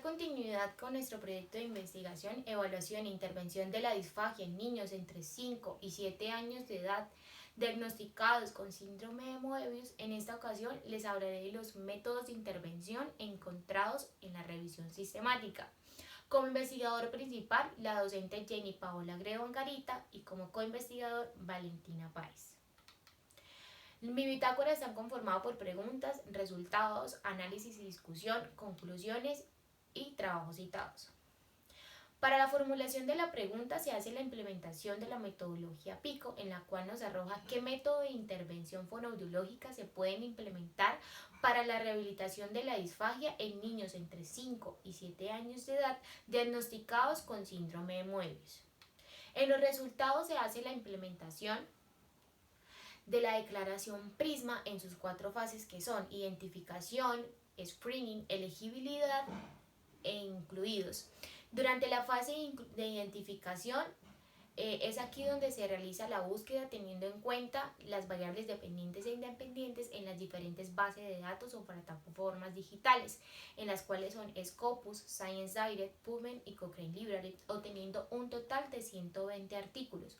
dar continuidad con nuestro proyecto de investigación, evaluación e intervención de la disfagia en niños entre 5 y 7 años de edad diagnosticados con síndrome de Moebius, en esta ocasión les hablaré de los métodos de intervención encontrados en la revisión sistemática. Como investigador principal, la docente Jenny Paola Grego Angarita y como coinvestigador Valentina Páez. Mi bitácora está conformada por preguntas, resultados, análisis y discusión, conclusiones y trabajos citados. Para la formulación de la pregunta se hace la implementación de la metodología PICO, en la cual nos arroja qué método de intervención fonoaudiológica se pueden implementar para la rehabilitación de la disfagia en niños entre 5 y 7 años de edad diagnosticados con síndrome de Moebius. En los resultados se hace la implementación de la declaración PRISMA en sus 4 fases, que son identificación, screening, elegibilidad e incluidos. Durante la fase de identificación es aquí donde se realiza la búsqueda teniendo en cuenta las variables dependientes e independientes en las diferentes bases de datos o plataformas digitales, en las cuales son Scopus, Science Direct, PubMed y Cochrane Library, obteniendo un total de 120 artículos.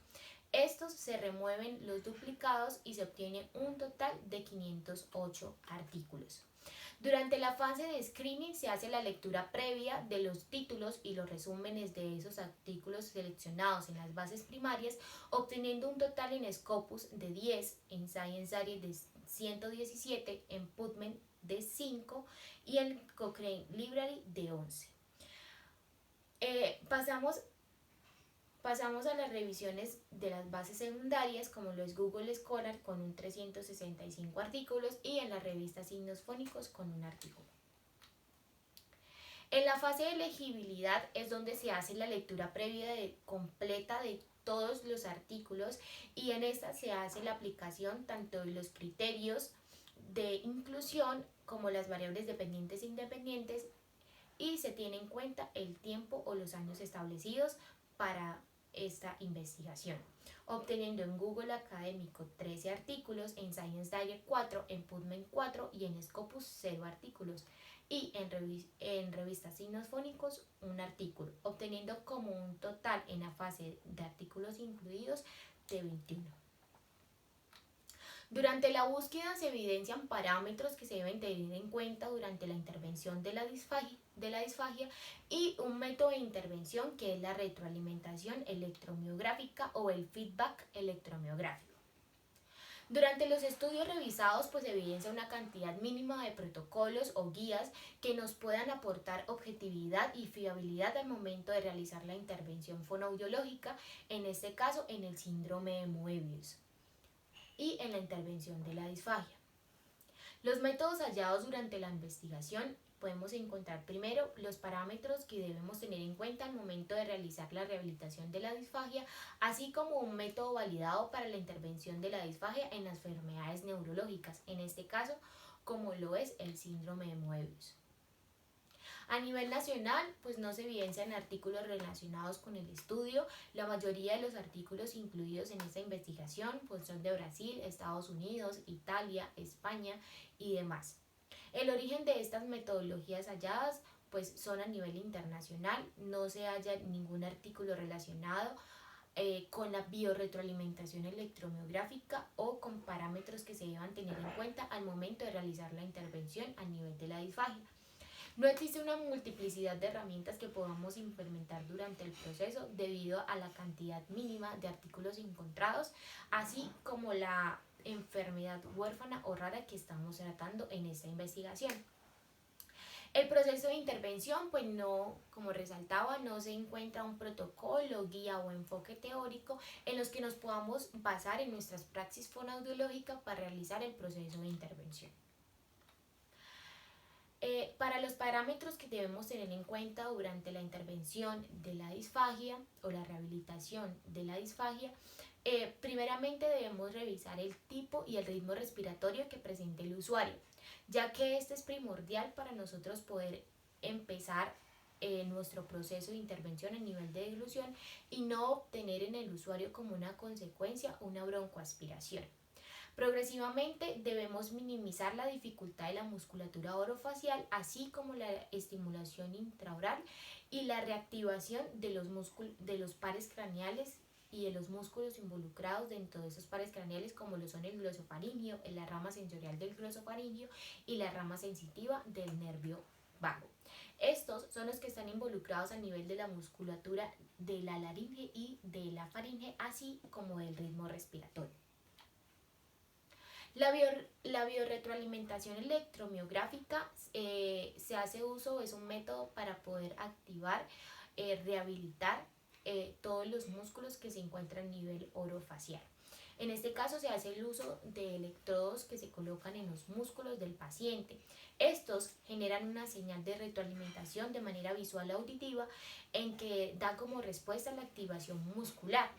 Estos se remueven los duplicados y se obtiene un total de 508 artículos. Durante la fase de screening se hace la lectura previa de los títulos y los resúmenes de esos artículos seleccionados en las bases primarias, obteniendo un total en Scopus de 10, en Science Direct de 117, en PubMed de 5 y en Cochrane Library de 11. Pasamos a las revisiones de las bases secundarias, como lo es Google Scholar con un 365 artículos y en la revista Signos Fónicos con un artículo. En la fase de elegibilidad es donde se hace la lectura previa completa de todos los artículos y en esta se hace la aplicación tanto de los criterios de inclusión como las variables dependientes e independientes y se tiene en cuenta el tiempo o los años establecidos para esta investigación, obteniendo en Google Académico 13 artículos, en Science Direct 4, en PubMed 4 y en Scopus 0 artículos y en revista Signos Fónicos un artículo, obteniendo como un total en la fase de artículos incluidos de 21. Durante la búsqueda se evidencian parámetros que se deben tener en cuenta durante la intervención de la disfagia y un método de intervención que es la retroalimentación electromiográfica o el feedback electromiográfico. Durante los estudios revisados pues se evidencia una cantidad mínima de protocolos o guías que nos puedan aportar objetividad y fiabilidad al momento de realizar la intervención fonoaudiológica, en este caso en el síndrome de Moebius y en la intervención de la disfagia. Los métodos hallados durante la investigación podemos encontrar primero los parámetros que debemos tener en cuenta al momento de realizar la rehabilitación de la disfagia, así como un método validado para la intervención de la disfagia en las enfermedades neurológicas, en este caso como lo es el síndrome de Moebius. A nivel nacional, pues no se evidencian artículos relacionados con el estudio. La mayoría de los artículos incluidos en esta investigación pues son de Brasil, Estados Unidos, Italia, España y demás. El origen de estas metodologías halladas pues son a nivel internacional. No se halla ningún artículo relacionado con la biorretroalimentación electromiográfica o con parámetros que se deban tener en cuenta al momento de realizar la intervención a nivel de la disfagia. No existe una multiplicidad de herramientas que podamos implementar durante el proceso debido a la cantidad mínima de artículos encontrados, así como la enfermedad huérfana o rara que estamos tratando en esta investigación. El proceso de intervención, pues no, como resaltaba, no se encuentra un protocolo, guía o enfoque teórico en los que nos podamos basar en nuestras praxis fonoaudiológicas para realizar el proceso de intervención. Para los parámetros que debemos tener en cuenta durante la intervención de la disfagia o la rehabilitación de la disfagia, primeramente debemos revisar el tipo y el ritmo respiratorio que presente el usuario, ya que este es primordial para nosotros poder empezar nuestro proceso de intervención a nivel de deglución y no obtener en el usuario como una consecuencia una broncoaspiración. Progresivamente debemos minimizar la dificultad de la musculatura orofacial, así como la estimulación intraoral y la reactivación de los pares craneales y de los músculos involucrados dentro de esos pares craneales, como lo son el glosofaringeo, la rama sensorial del glosofaringeo y la rama sensitiva del nervio vago. Estos son los que están involucrados a nivel de la musculatura de la laringe y de la faringe, así como del ritmo respiratorio. La biorretroalimentación electromiográfica se hace uso, es un método para poder activar, rehabilitar todos los músculos que se encuentran a nivel orofacial. En este caso se hace el uso de electrodos que se colocan en los músculos del paciente. Estos generan una señal de retroalimentación de manera visual auditiva en que da como respuesta a la activación muscular.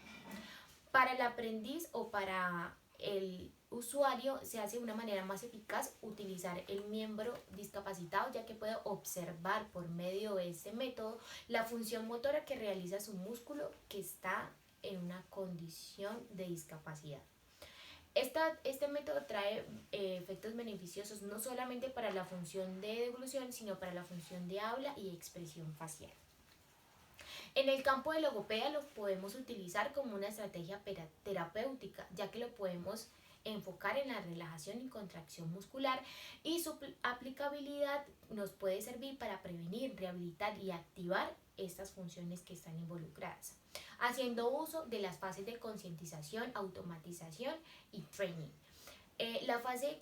Para el aprendiz o para el usuario se hace de una manera más eficaz utilizar el miembro discapacitado, ya que puede observar por medio de este método la función motora que realiza su músculo que está en una condición de discapacidad. Este método trae efectos beneficiosos no solamente para la función de deglución, sino para la función de habla y expresión facial. En el campo de logopedia lo podemos utilizar como una estrategia terapéutica, ya que lo podemos enfocar en la relajación y contracción muscular, y su aplicabilidad nos puede servir para prevenir, rehabilitar y activar estas funciones que están involucradas, haciendo uso de las fases de concientización, automatización y training. La fase de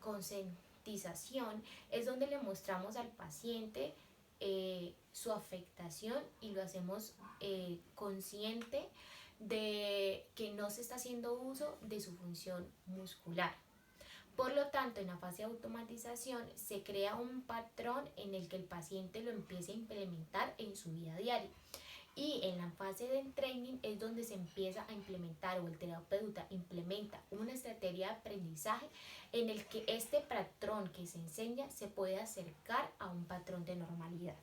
concientización es donde le mostramos al paciente su afectación y lo hacemos consciente de que no se está haciendo uso de su función muscular. Por lo tanto, en la fase de automatización se crea un patrón en el que el paciente lo empiece a implementar en su vida diaria. Y en la fase de training es donde se empieza a implementar, o el terapeuta implementa una estrategia de aprendizaje en el que este patrón que se enseña se puede acercar a un patrón de normalidad.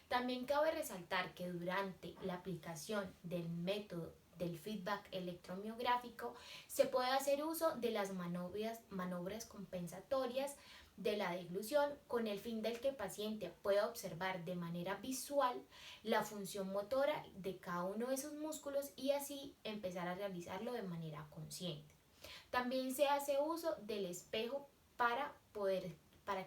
También cabe resaltar que durante la aplicación del método del feedback electromiográfico se puede hacer uso de las manobras compensatorias de la deglución, con el fin del que el paciente pueda observar de manera visual la función motora de cada uno de esos músculos y así empezar a realizarlo de manera consciente. También se hace uso del espejo para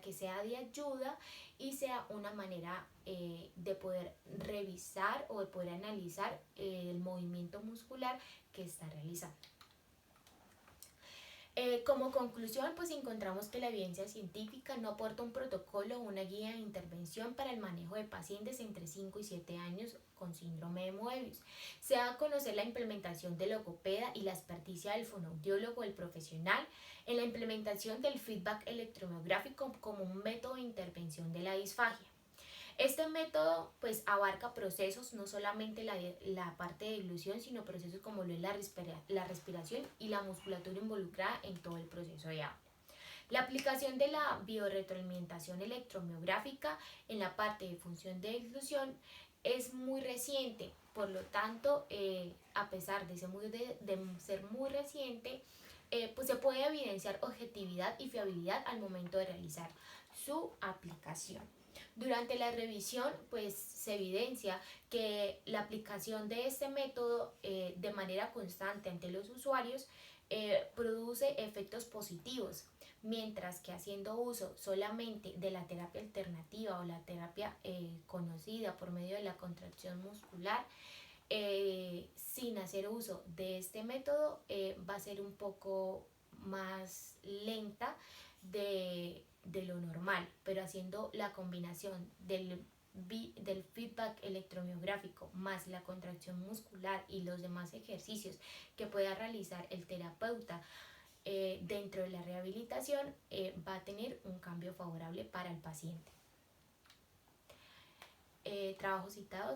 que sea de ayuda y sea una manera de poder revisar o de poder analizar el movimiento muscular que está realizando. Como conclusión, pues encontramos que la evidencia científica no aporta un protocolo o una guía de intervención para el manejo de pacientes entre 5 y 7 años con síndrome de Moebius. Se da a conocer la implementación del logopeda y la experticia del fonoaudiólogo, el profesional, en la implementación del feedback electromiográfico como un método de intervención de la disfagia. Este método pues abarca procesos, no solamente la parte de deglución, sino procesos como lo es la respiración y la musculatura involucrada en todo el proceso de habla. La aplicación de la biorretroalimentación electromiográfica en la parte de función de deglución es muy reciente, por lo tanto, a pesar de ser muy reciente, pues se puede evidenciar objetividad y fiabilidad al momento de realizar su aplicación. Durante la revisión, pues se evidencia que la aplicación de este método de manera constante ante los usuarios produce efectos positivos, mientras que haciendo uso solamente de la terapia alternativa o la terapia conocida por medio de la contracción muscular, sin hacer uso de este método, va a ser un poco más lenta de lo normal, pero haciendo la combinación del feedback electromiográfico más la contracción muscular y los demás ejercicios que pueda realizar el terapeuta dentro de la rehabilitación, va a tener un cambio favorable para el paciente. Trabajos citados.